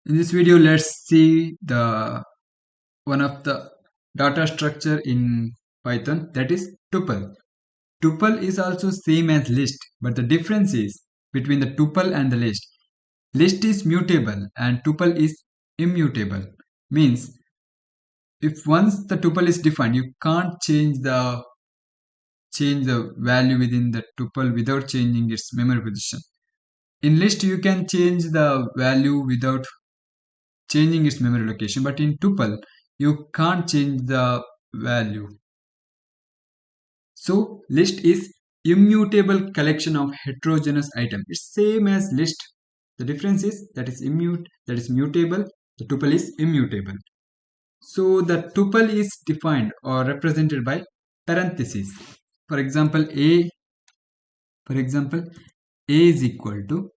In this video, let's see the one of the data structure in Python, that is tuple. Tuple is also same as list, but the difference is between the tuple and the list. List is mutable and tuple is immutable. Means if once the tuple is defined, you can't change the value within the tuple without changing its memory position. In list, you can change the value without changing its memory location, but in tuple you can't change the value. So list is immutable collection of heterogeneous items. It's same as list. The difference is that is mutable. The tuple is immutable. So the tuple is defined or represented by parentheses. For example, a is equal to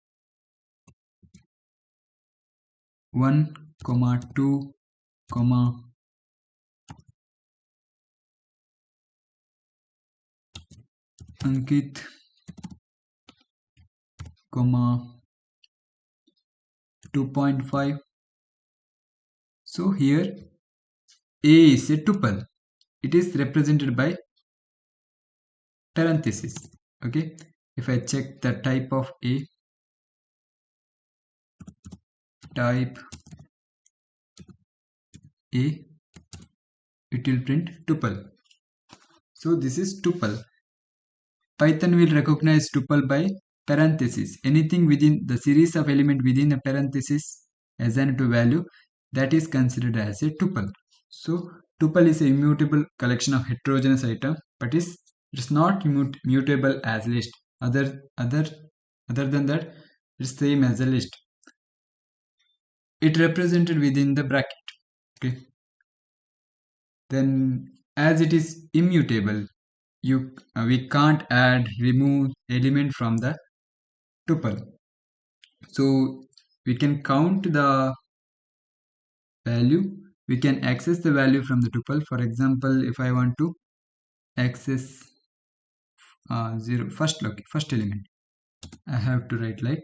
1, 2, Ankit, 2.5. So here a is a tuple. It is represented by parentheses. Okay, if I check the type of a, type a, it will print tuple. So this is tuple. Python will recognize tuple by parentheses. Anything within the series of element within a parenthesis assigned to value, that is considered as a tuple. So tuple is a immutable collection of heterogeneous items, but it's not mutable as list. Other than that, it's same as a list. It represented within the bracket. Okay. Then as it is immutable, we can't remove element from the tuple. So we can count the value. We can access the value from the tuple. For example, if I want to access 0 first element, I have to write like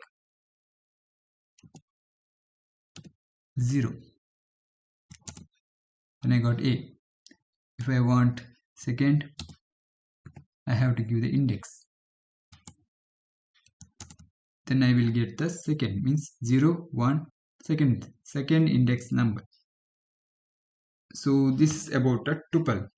0. Then I got a. If I want second, I have to give the index. Then I will get the second, means 0, 1, second index number. So this is about a tuple.